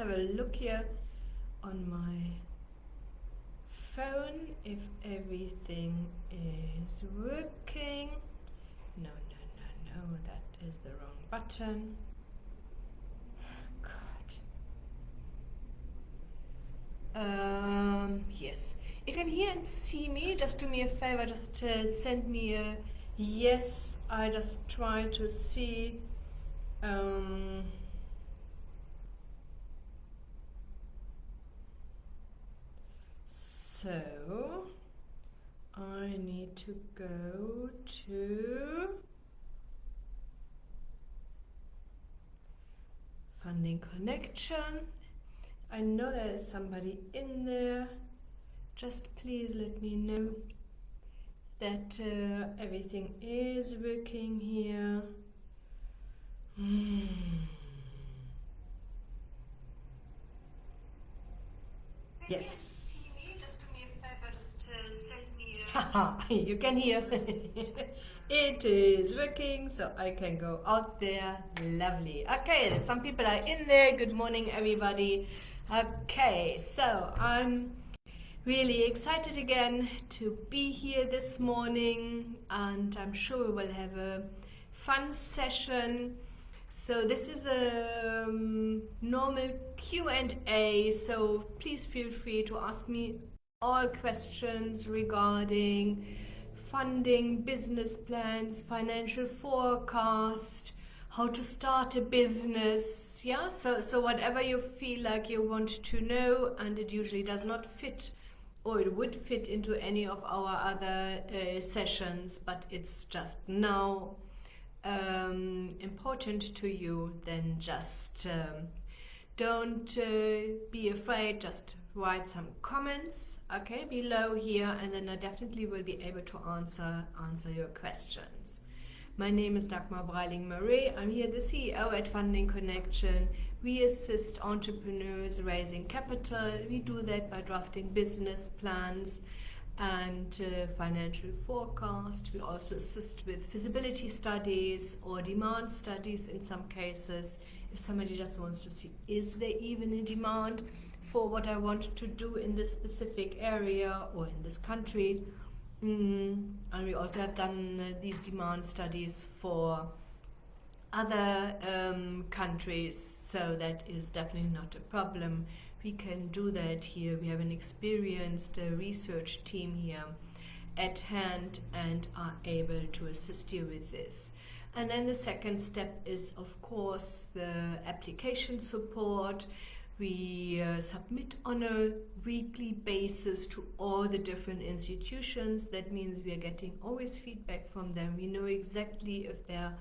have a look here on my phone if everything is working. No, that is the wrong button. God. Yes. If you can hear and see me, just do me a favor, just send me a yes. I just try to see. So I need to go to Funding Connection. I know there is somebody in there. Just please let me know that everything is working here. Yes. You can hear. It is working, so I can go out there. Lovely. Okay, some people are in there. Good morning, everybody. Okay, so I'm really excited again to be here this morning, and I'm sure we will have a fun session. So this is a normal Q&A, so please feel free to ask me all questions regarding funding, business plans, financial forecast, how to start a business, yeah? So whatever you feel like you want to know, and it usually does not fit, or it would fit into any of our other sessions, but it's just now important to you, then just don't be afraid, just write some comments, okay, below here, and then I definitely will be able to answer your questions. My name is Dagmar Breiling-Murray. I'm here the CEO at Funding Connection. We assist entrepreneurs raising capital. We do that by drafting business plans and financial forecast. We also assist with feasibility studies or demand studies in some cases. If somebody just wants to see, is there even a demand for what I want to do in this specific area or in this country? And we also have done these demand studies for other countries, so that is definitely not a problem. We can do that here. We have an experienced research team here at hand and are able to assist you with this. And then the second step is, of course, the application support. We submit on a weekly basis to all the different institutions. That means we are getting always feedback from them. We know exactly if there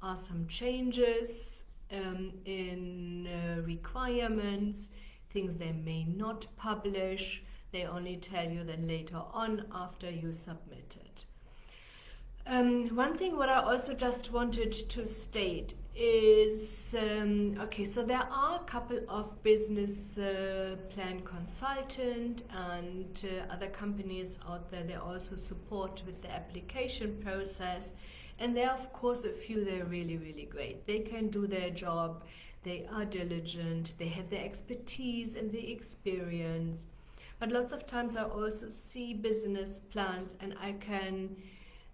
are some changes in requirements, things they may not publish. They only tell you then later on after you submit it. One thing what I also just wanted to state is, okay, so there are a couple of business plan consultant and other companies out there. They also support with the application process. And there are, of course, a few that are really, really great. They can do their job. They are diligent. They have the expertise and the experience. But lots of times I also see business plans and I can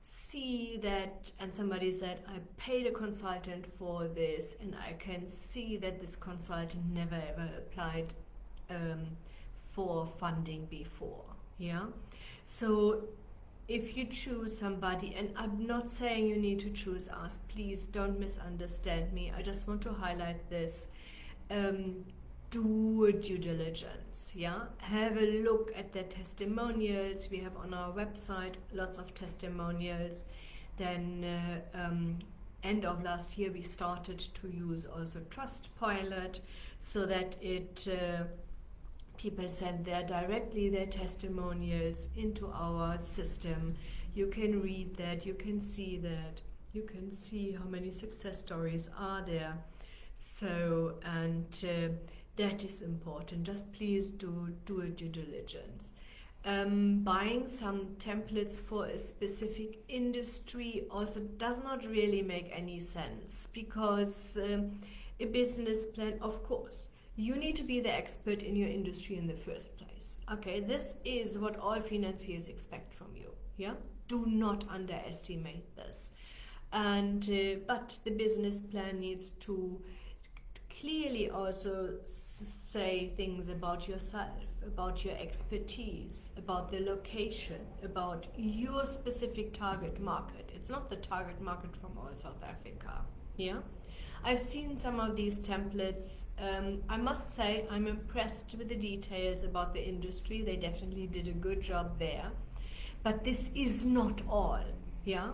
see that, and somebody said, I paid a consultant for this, and I can see that this consultant never ever applied for funding before. Yeah. So if you choose somebody, and I'm not saying you need to choose us, please don't misunderstand me. I just want to highlight this. Do due diligence, yeah? Have a look at the testimonials. We have on our website lots of testimonials. Then end of last year we started to use also Trustpilot, so that it people send directly their testimonials into our system. You can read that, you can see that, you can see how many success stories are there. So, and that is important. Just please do a due diligence. Buying some templates for a specific industry also does not really make any sense, because a business plan, of course, You need to be the expert in your industry in the first place. Okay, this is what all financiers expect from you. Yeah, do not underestimate this. And but the business plan needs to clearly also say things about yourself, about your expertise, about the location, about your specific target market. It's not the target market from all South Africa. Yeah, I've seen some of these templates. I must say I'm impressed with the details about the industry. They definitely did a good job there. But this is not all. Yeah,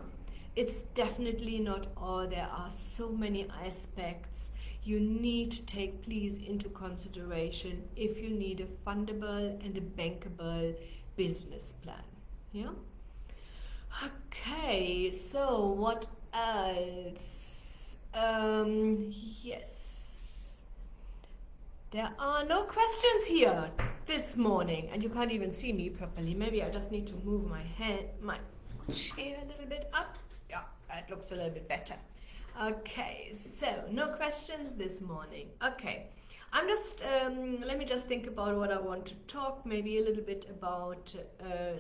it's definitely not all. There are so many aspects you need to take please into consideration if you need a fundable and a bankable business plan. Yeah. Okay, so what else? Yes, there are no questions here this morning, and you can't even see me properly. Maybe I just need to move my chair a little bit up. Yeah, that looks a little bit better. Okay, so no questions this morning. Okay, I'm just, let me just think about what I want to talk, maybe a little bit about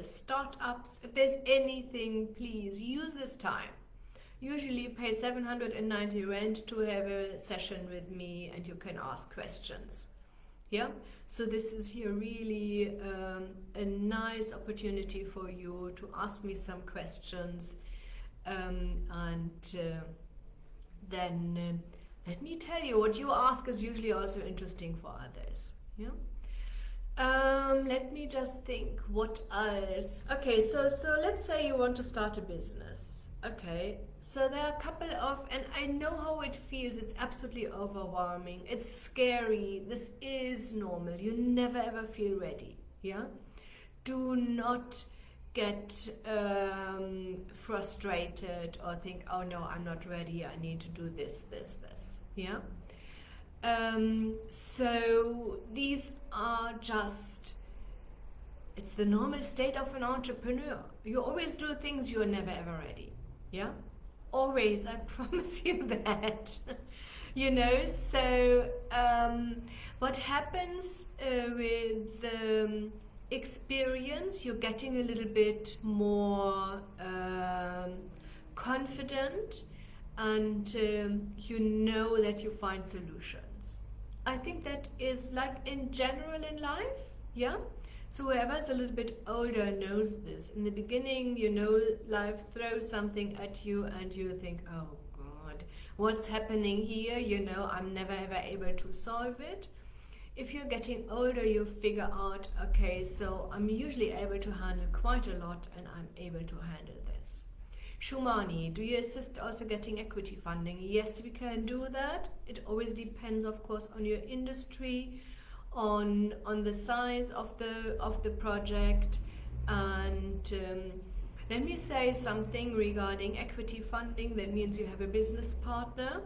startups. If there's anything, please use this time. Usually you pay 790 rand to have a session with me and you can ask questions. Yeah, so this is here really a nice opportunity for you to ask me some questions then let me tell you, what you ask is usually also interesting for others. Yeah. Let me just think what else. Okay, so let's say you want to start a business. Okay, so there are a couple of, and I know how it feels. It's absolutely overwhelming. It's scary. This is normal. You never ever feel ready. Yeah. Do not get frustrated or think, oh no, I'm not ready, I need to do this. Yeah. So these are just, it's the normal state of an entrepreneur. You always do things, you're never ever ready. Yeah, always, I promise you that. You know, so what happens with experience, you're getting a little bit more confident, and you know that you find solutions. I think that is like in general in life. Yeah, so whoever's a little bit older knows this. In the beginning, you know, life throws something at you and you think, oh God, what's happening here? You know, I'm never ever able to solve it. If you're getting older, you figure out, okay, so I'm usually able to handle quite a lot and I'm able to handle this. Shumani, do you assist also getting equity funding? Yes, we can do that. It always depends, of course, on your industry, on the size of the project. And let me say something regarding equity funding. That means you have a business partner.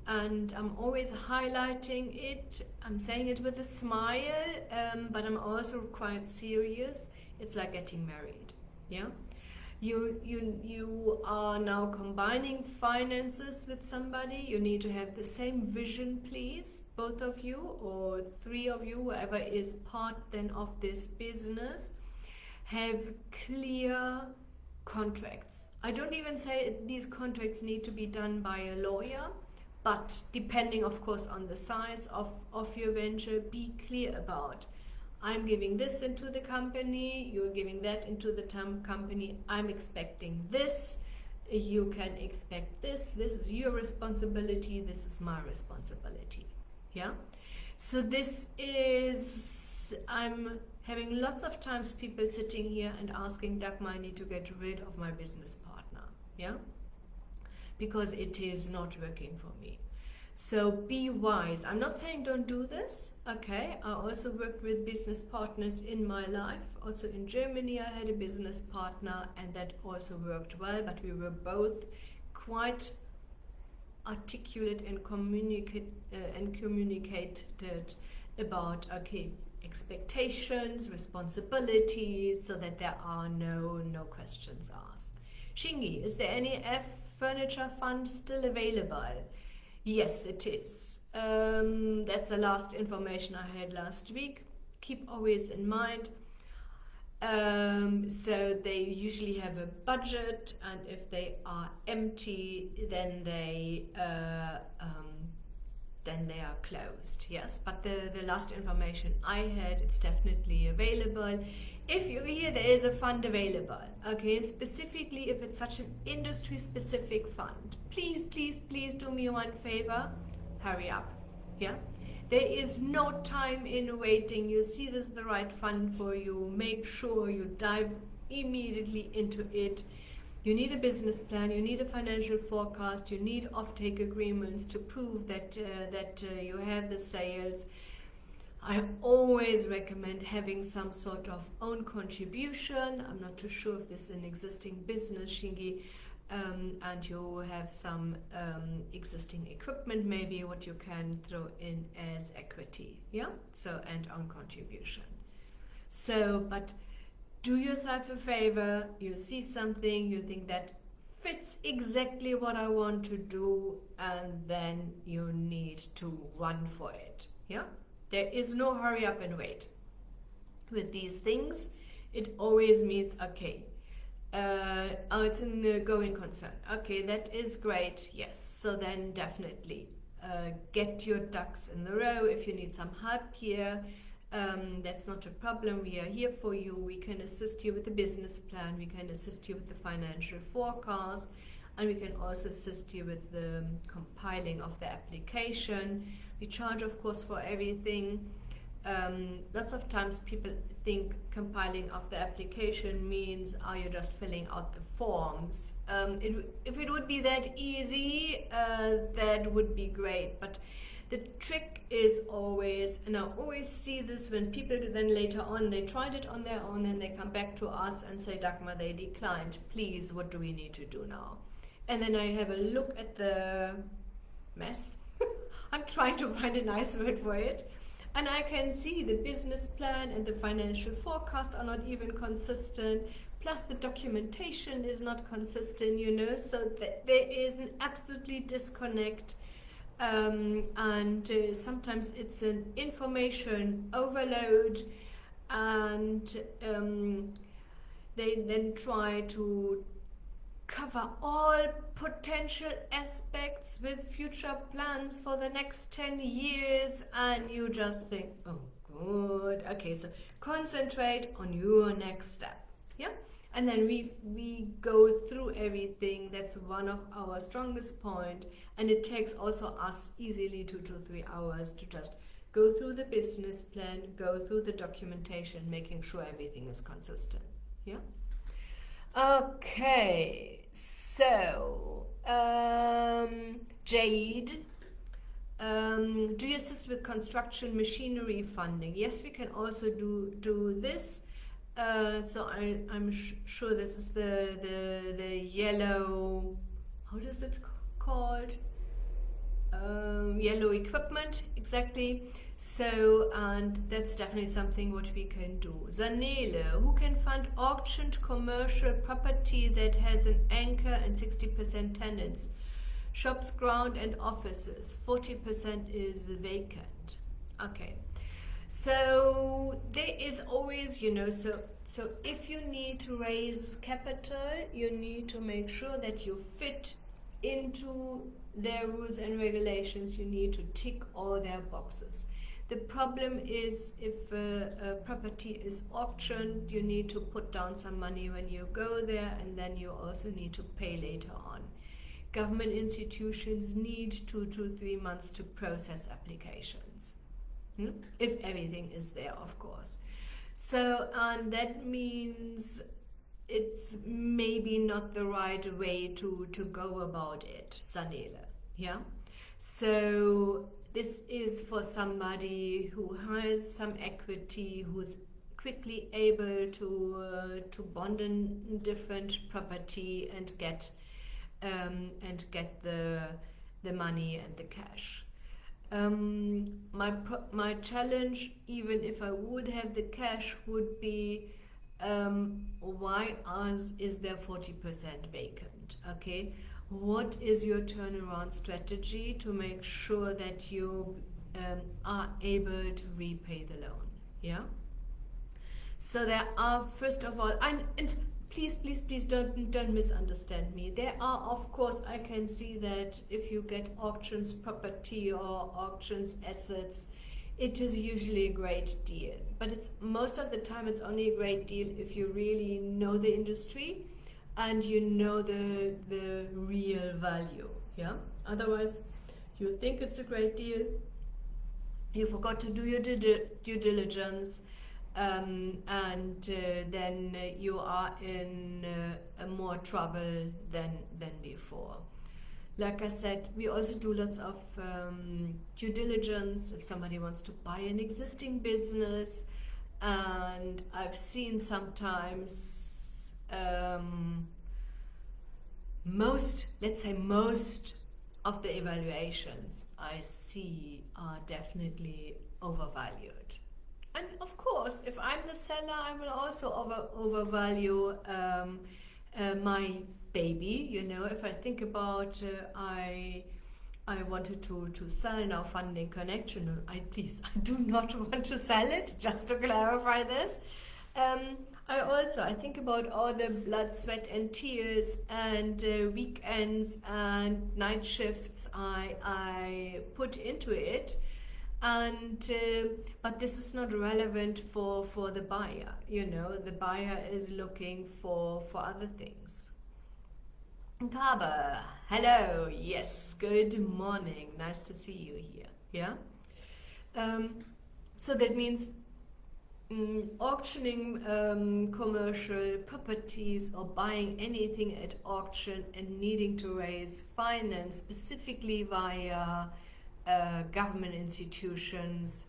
And I'm always highlighting it. I'm saying it with a smile, but I'm also quite serious. It's like getting married. Yeah, you are now combining finances with somebody. You need to have the same vision, please, both of you or three of you, whoever is part then of this business. Have clear contracts. I don't even say these contracts need to be done by a lawyer. But depending, of course, on the size of your venture, be clear about, I'm giving this into the company, you're giving that into the company, I'm expecting this, you can expect this is your responsibility, this is my responsibility. Yeah? So this is, I'm having lots of times people sitting here and asking, Dagmar, I need to get rid of my business partner. Yeah? Because it is not working for me. So be wise. I'm not saying don't do this. Okay, I also worked with business partners in my life. Also in Germany I had a business partner and that also worked well, but we were both quite articulate and communicated about, okay, expectations, responsibilities, so that there are no questions asked. Shingi, is there any furniture fund still available? Yes, it is. That's the last information I had last week. Keep always in mind. So they usually have a budget, and if they are empty, then they are closed. Yes, but the last information I had, it's definitely available. If you hear there is a fund available, okay, specifically if it's such an industry specific fund, please do me one favor, hurry up. Yeah, there is no time in waiting. You see this is the right fund for you, make sure you dive immediately into it. You need a business plan, you need a financial forecast, you need offtake agreements to prove that you have the sales. I always recommend having some sort of own contribution. I'm not too sure if this is an existing business, Shingi, and you have some existing equipment, maybe what you can throw in as equity, yeah? So, and own contribution. So, but do yourself a favor, you see something, you think that fits exactly what I want to do, and then you need to run for it, yeah? There is no hurry up and wait. With these things, it always means, okay, it's a going concern. Okay, that is great, yes. So then definitely get your ducks in the row. If you need some help here, that's not a problem. We are here for you. We can assist you with the business plan. We can assist you with the financial forecast. And we can also assist you with the compiling of the application. We charge, of course, for everything. Lots of times people think compiling of the application means, are you just filling out the forms? If it would be that easy, that would be great. But the trick is always, and I always see this when people then later on, they tried it on their own and they come back to us and say, Dagmar, they declined. Please, what do we need to do now? And then I have a look at the mess. I'm trying to find a nice word for it. And I can see the business plan and the financial forecast are not even consistent. Plus the documentation is not consistent, you know, so there is an absolutely disconnect. Sometimes it's an information overload, and they then try to cover all potential aspects with future plans for the next 10 years, and you just think, oh good, okay, so concentrate on your next step, yeah? And then we go through everything. That's one of our strongest point, and it takes also us easily 2 to 3 hours to just go through the business plan, go through the documentation, making sure everything is consistent, yeah? Okay, so Jade, do you assist with construction machinery funding? Yes, we can also do this. So I'm sure this is the yellow, how does it called? Yellow equipment, exactly. So, and that's definitely something what we can do. Zanele, who can fund auctioned commercial property that has an anchor and 60% tenants? Shops, ground and offices, 40% is vacant. Okay. So there is always, you know, so if you need to raise capital, you need to make sure that you fit into their rules and regulations. You need to tick all their boxes. The problem is if a property is auctioned, you need to put down some money when you go there, and then you also need to pay later on. Government institutions need 2 to 3 months to process applications. If everything is there, of course. So, and that means it's maybe not the right way to go about it, Sanele. Yeah? So this is for somebody who has some equity, who's quickly able to bond in different property and get the money and the cash. My challenge, even if I would have the cash, would be why is there 40% vacant? Okay, what is your turnaround strategy to make sure that you are able to repay the loan? Yeah. So there are, first of all, and please, please, please don't misunderstand me. There are, of course, I can see that if you get auctions property or auctions assets, it is usually a great deal. But it's most of the time it's only a great deal if you really know the industry and you know the real value. Yeah. Otherwise, you think it's a great deal. You forgot to do your due diligence. And then you are in more trouble than before. Like I said, we also do lots of due diligence if somebody wants to buy an existing business, and I've seen sometimes most of the evaluations I see are definitely overvalued. And of course, if I'm the seller, I will also overvalue my baby. You know, if I think about I wanted to sell now Funding Connection. I do not want to sell it. Just to clarify this, I think about all the blood, sweat, and tears, and weekends and night shifts I put into it. And but this is not relevant for the buyer. You know, the buyer is looking for other things. Gabe, hello. Yes, good morning. Nice to see you here. Yeah. So that means auctioning commercial properties or buying anything at auction and needing to raise finance specifically via government institutions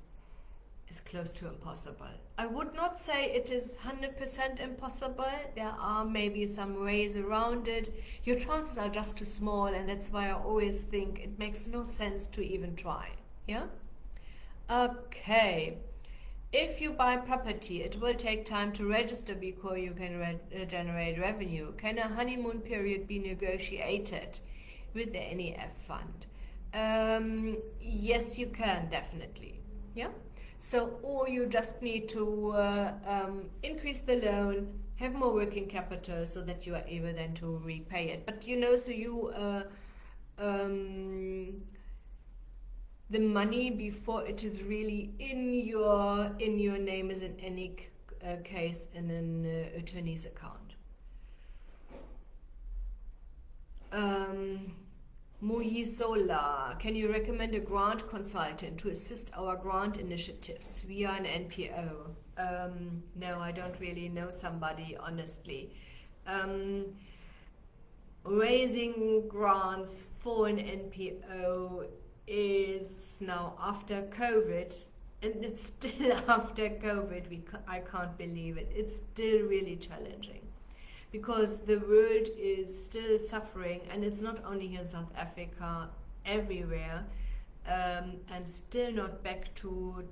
is close to impossible. I would not say it is 100% impossible. There are maybe some ways around it. Your chances are just too small, and that's why I always think it makes no sense to even try. Yeah? Okay. If you buy property, it will take time to register before you can generate revenue. Can a honeymoon period be negotiated with the NEF fund? Yes, you can, definitely. Yeah. So, or you just need to increase the loan, have more working capital, so that you are able then to repay it. But you know, so you the money before it is really in your name is in any case in an attorney's account. Muyisola, can you recommend a grant consultant to assist our grant initiatives? We are an NPO. No, I don't really know somebody, honestly. Raising grants for an NPO is now after COVID, and it's still after COVID. I can't believe it. It's still really challenging, because the world is still suffering, and it's not only here in South Africa, everywhere, and still not back to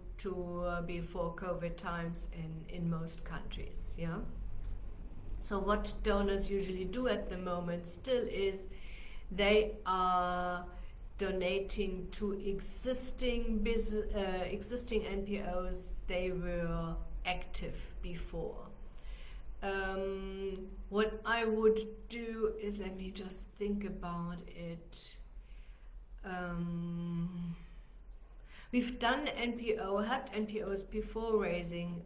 before COVID times in most countries. Yeah. So what donors usually do at the moment still is they are donating to existing NPOs they were active before. What I would do is, let me just think about it. We've helped NPOs before raising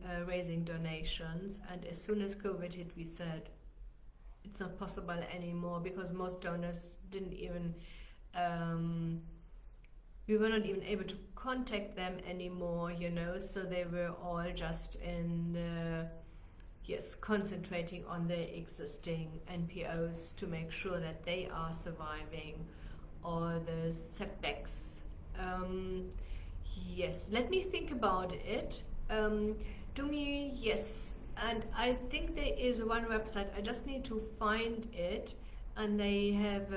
donations, and as soon as COVID hit, we said it's not possible anymore, because most donors didn't even we were not even able to contact them anymore, you know, so they were all just concentrating on their existing NPOs to make sure that they are surviving all the setbacks. Yes, let me think about it. Yes, and I think there is one website, I just need to find it, and they have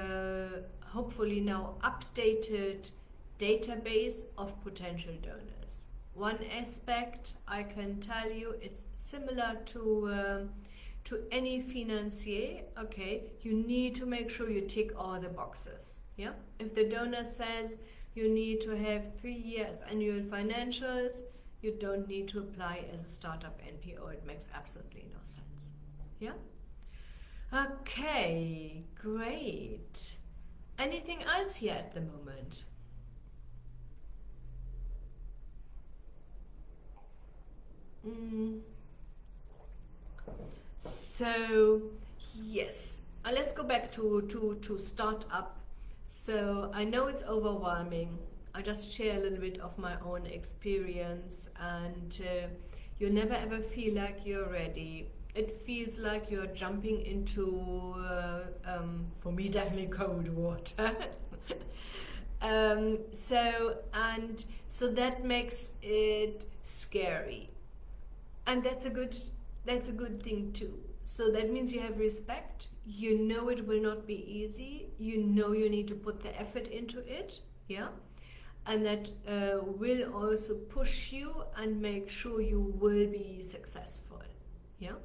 hopefully now updated database of potential donors. One aspect I can tell you, it's similar to to any financier, okay, you need to make sure you tick all the boxes. Yeah. If the donor says you need to have 3 years annual financials, you don't need to apply as a startup NPO. It makes absolutely no sense. Yeah. Okay, great. Anything else here at the moment? So yes, let's go back to startup. So I know it's overwhelming. I just share a little bit of my own experience, and you never ever feel like you're ready. It feels like you're jumping into, for me, definitely cold water. So that makes it scary, and that's a good thing too. So that means you have respect. You know it will not be easy. You know you need to put the effort into it. Yeah. And that will also push you and make sure you will be successful. Yeah.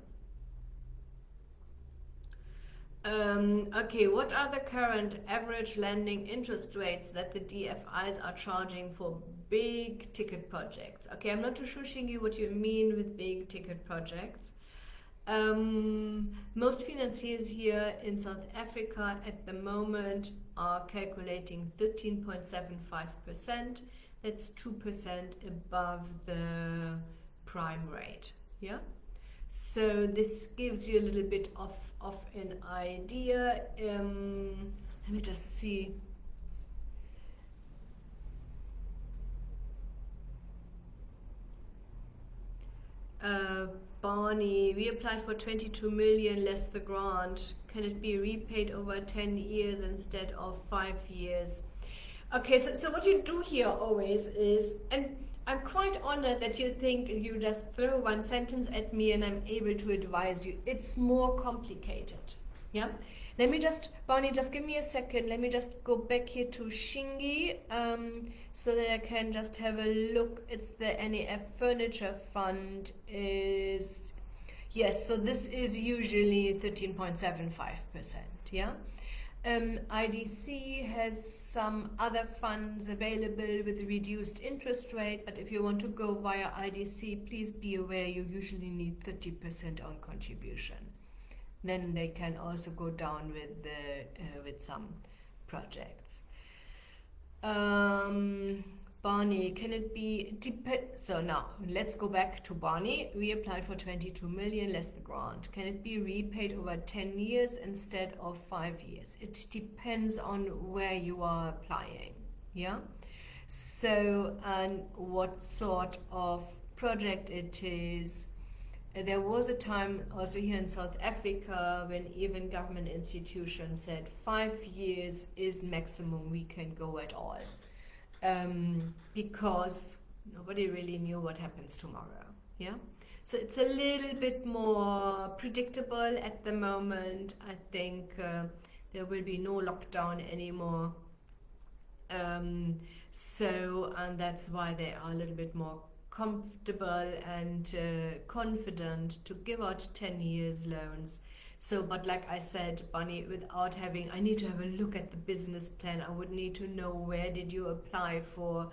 Okay, what are the current average lending interest rates that the DFIs are charging for big ticket projects? Okay, I'm not too sure, Shingi, what you mean with big ticket projects. Most financiers here in South Africa at the moment are calculating 13.75%. That's 2% above the prime rate. Yeah. So this gives you a little bit of an idea. Let me just see. Barney, we applied for 22 million less the grant. Can it be repaid over 10 years instead of 5 years? Okay, so what you do here always is, and I'm quite honored that you think you just throw one sentence at me and I'm able to advise you. It's more complicated. Yeah? Let me just, Barney, just give me a second. Let me just go back here to Shingi so that I can just have a look. It's the NEF Furniture Fund is, yes, so this is usually 13.75%. Yeah? IDC has some other funds available with a reduced interest rate, but if you want to go via IDC, please be aware you usually need 30% on contribution. Then they can also go down with some projects. Barney, can it be so now let's go back to Barney. We applied for 22 million less the grant. Can it be repaid over 10 years instead of 5 years? It depends on where you are applying. Yeah. So, and what sort of project it is. There was a time also here in South Africa when even government institutions said 5 years is maximum we can go at all. Because nobody really knew what happens tomorrow. Yeah, so it's a little bit more predictable at the moment. I think there will be no lockdown anymore. So, and that's why they are a little bit more comfortable and confident to give out 10 years loans. So, but like I said, Bunny, without having, I need to have a look at the business plan. I would need to know where did you apply for,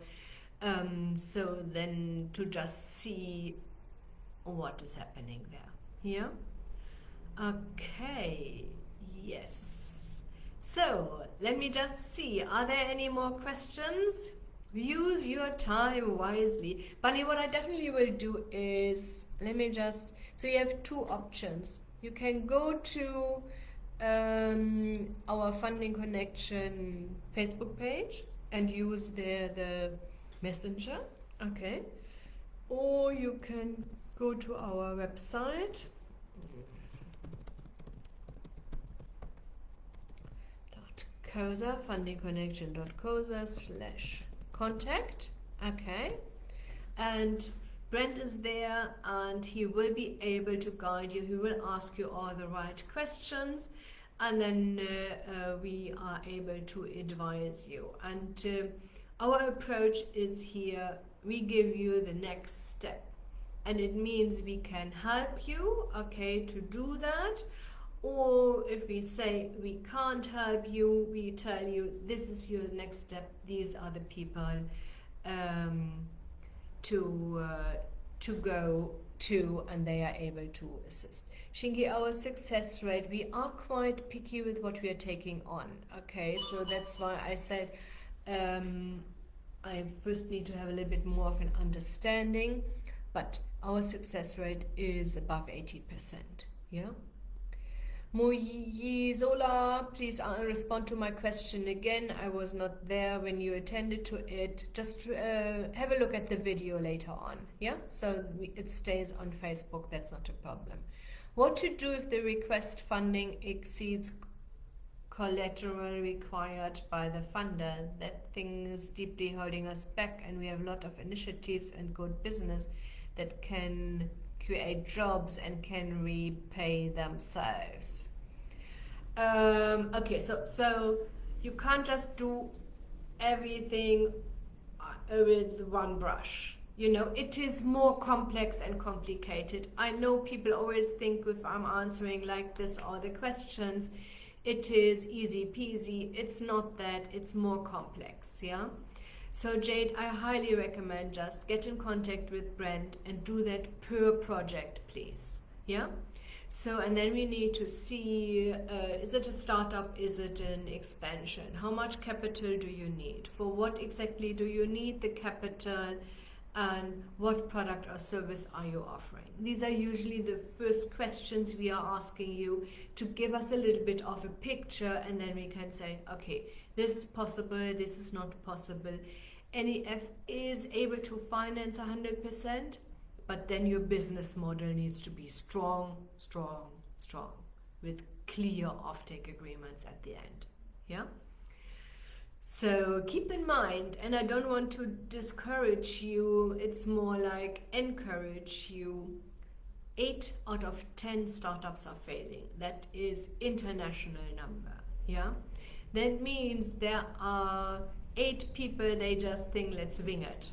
so then to just see what is happening there. Yeah? Okay, yes. So, let me just see, are there any more questions? Use your time wisely. Bunny, what I definitely will do is, let me just, so you have two options. You can go to our Funding Connection Facebook page and use the messenger, okay? Or you can go to our website, fundingconnection.coza/contact, okay? And Brent is there and he will be able to guide you. He will ask you all the right questions and then we are able to advise you. And our approach is here, we give you the next step and it means we can help you, okay, to do that. Or if we say we can't help you, we tell you this is your next step, these are the people to go to, and they are able to assist. Shingi, our success rate, we are quite picky with what we are taking on, okay? So that's why I said I first need to have a little bit more of an understanding, but our success rate is above 80%, yeah? Moyizola, please respond to my question again. I was not there when you attended to it. Just have a look at the video later on, yeah? So it stays on Facebook, that's not a problem. What to do if the request funding exceeds collateral required by the funder? That thing is deeply holding us back, and we have a lot of initiatives and good business that can create jobs and can repay themselves. Okay, so you can't just do everything with one brush. You know, it is more complex and complicated. I know people always think if I'm answering like this all the questions, it is easy peasy. It's not that, it's more complex, yeah? So Jade, I highly recommend just get in contact with Brent and do that per project, please. Yeah? So, and then we need to see, is it a startup? Is it an expansion? How much capital do you need? For what exactly do you need the capital? And what product or service are you offering? These are usually the first questions we are asking you to give us a little bit of a picture, and then we can say, okay, this is possible, this is not possible. NEF is able to finance 100%, but then your business model needs to be strong, with clear offtake agreements at the end. Yeah? So keep in mind, and I don't want to discourage you, it's more like encourage you. 8 out of 10 startups are failing. That is international number. Yeah? That means there are 8 people, they just think, let's wing it.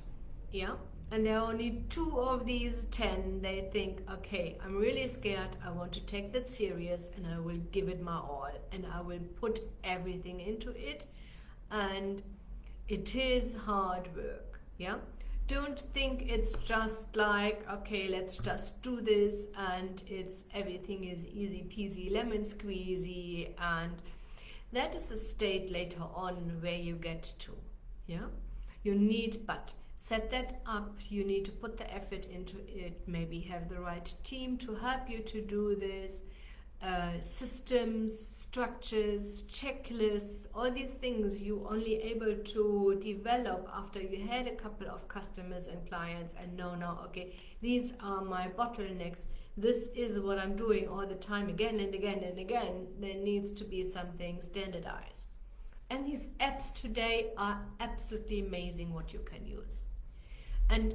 Yeah? And there are only 2 of these 10, they think, okay, I'm really scared, I want to take that serious, and I will give it my all, and I will put everything into it. And it is hard work, yeah? Don't think it's just like, okay, let's just do this and everything is easy peasy lemon squeezy, and that is a state later on where you get to, yeah? You need, but set that up, you need to put the effort into it, maybe have the right team to help you to do this. Systems, structures, checklists, all these things you only able to develop after you had a couple of customers and clients and know now, okay, these are my bottlenecks, this is what I'm doing all the time again and again and again. There needs to be something standardized. And these apps today are absolutely amazing what you can use. And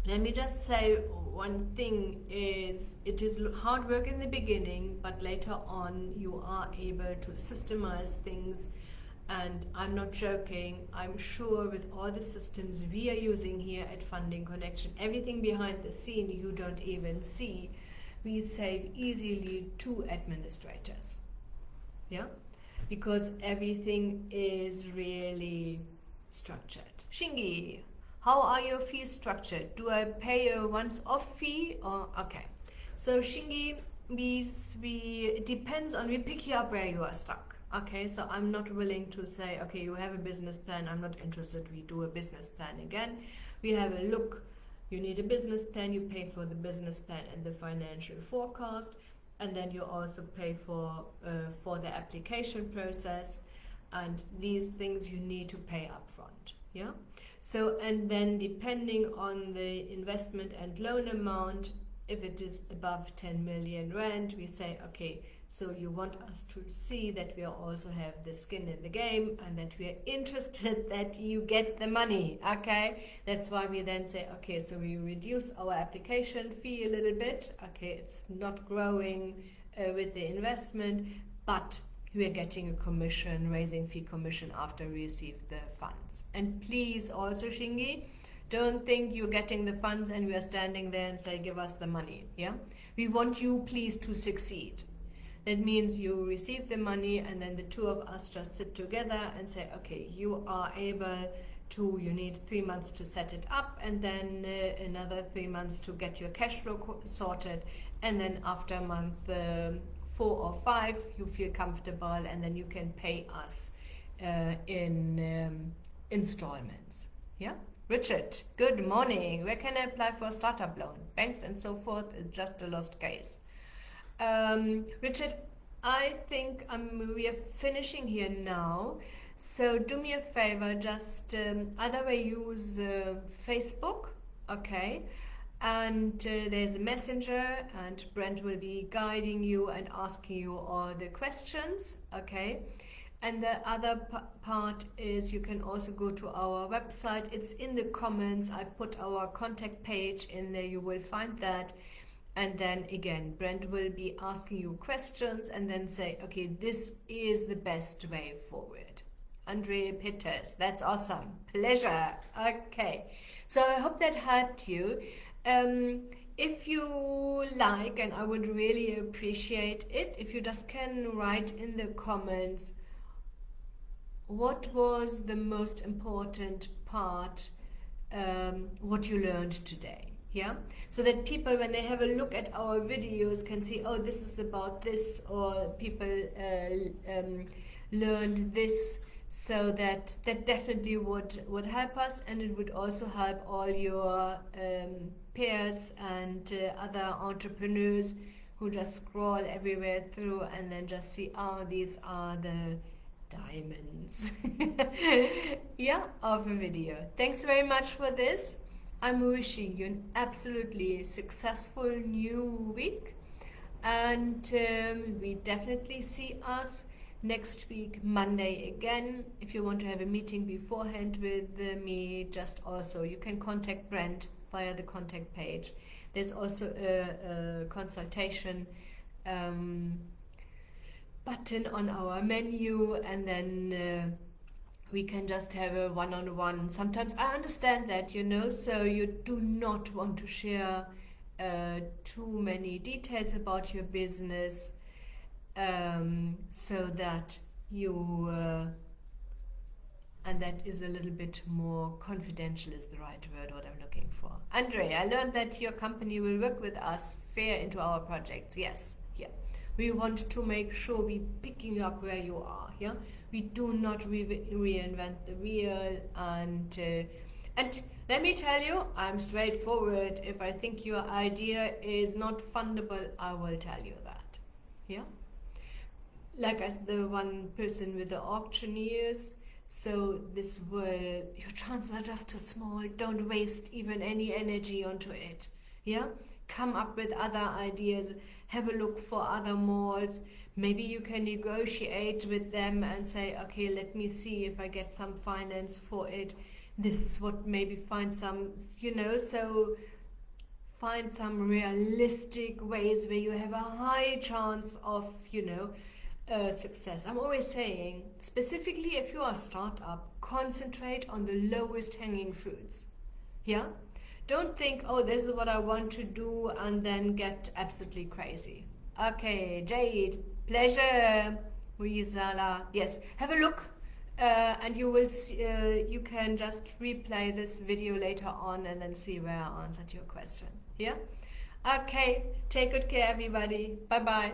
let me just say one thing is, it is hard work in the beginning, but later on you are able to systemize things. And I'm not joking, I'm sure with all the systems we are using here at Funding Connection, everything behind the scene you don't even see, we save easily 2 administrators. Yeah? Because everything is really structured. Shingi, how are your fees structured? Do I pay a once-off fee or okay? So Shingi, it depends on, we pick you up where you are stuck. Okay, so I'm not willing to say, okay, you have a business plan, I'm not interested, we do a business plan again. We have a look, you need a business plan, you pay for the business plan and the financial forecast, and then you also pay for the application process, and these things you need to pay upfront. Yeah. So, and then depending on the investment and loan amount, if it is above 10 million rand, we say, okay, so you want us to see that we also have the skin in the game and that we are interested that you get the money, okay? That's why we then say, okay, so we reduce our application fee a little bit, okay, it's not growing with the investment, but we are getting a commission, raising fee commission after we receive the funds. And please also, Shingi, Don't think you're getting the funds and we are standing there and say, give us the money. Yeah, we want you please to succeed. That means you receive the money and then the two of us just sit together and say, okay, you are able to, you need 3 months to set it up, and then another 3 months to get your cash flow sorted, and then after month 4 or 5 you feel comfortable, and then you can pay us in installments. Yeah, Richard, good morning. Where can I apply for a startup loan? Banks and so forth, it's just a lost case. Richard, I think we are finishing here now. So do me a favor, just either way use Facebook, okay? And there's a messenger, and Brent will be guiding you and asking you all the questions, okay? And the other part is you can also go to our website. It's in the comments. I put our contact page in there. You will find that. And then again, Brent will be asking you questions and then say, okay, this is the best way forward. Andre Peters, that's awesome. Pleasure. Okay. So I hope that helped you. If you like, and I would really appreciate it, if you just can write in the comments what was the most important part, what you learned today. Yeah, so that people, when they have a look at our videos, can see, oh, this is about this, or people learned this. So that definitely would help us, and it would also help all your peers and other entrepreneurs who just scroll everywhere through and then just see, oh, these are the diamonds yeah, of a video. Thanks very much for this. I'm wishing you an absolutely successful new week, and we definitely see us next week, Monday again. If you want to have a meeting beforehand with me, just also, you can contact Brent via the contact page. There's also a consultation button on our menu, and then we can just have a one-on-one. Sometimes I understand that, so you do not want to share too many details about your business, so that you and that is a little bit more confidential is the right word, what I'm looking for. Andre, I learned that your company will work with us fair into our projects. Yes, yeah. We want to make sure we picking up where you are. Yeah, we do not reinvent the wheel, and let me tell you, I'm straightforward. If I think your idea is not fundable, I will tell you that. Yeah. Like as the one person with the auctioneers, so this will, your chances are just too small. Don't waste even any energy onto it. Yeah, come up with other ideas, have a look for other malls. Maybe you can negotiate with them and say, okay, let me see if I get some finance for it. This is what, maybe find some, so find some realistic ways where you have a high chance of, success. I'm always saying, specifically if you are a startup, concentrate on the lowest hanging fruits. Yeah? Don't think, oh, this is what I want to do, and then get absolutely crazy. Okay, Jade, pleasure. Rizala, yes, have a look, and you will see, you can just replay this video later on and then see where I answered your question. Yeah? Okay, take good care, everybody. Bye-bye.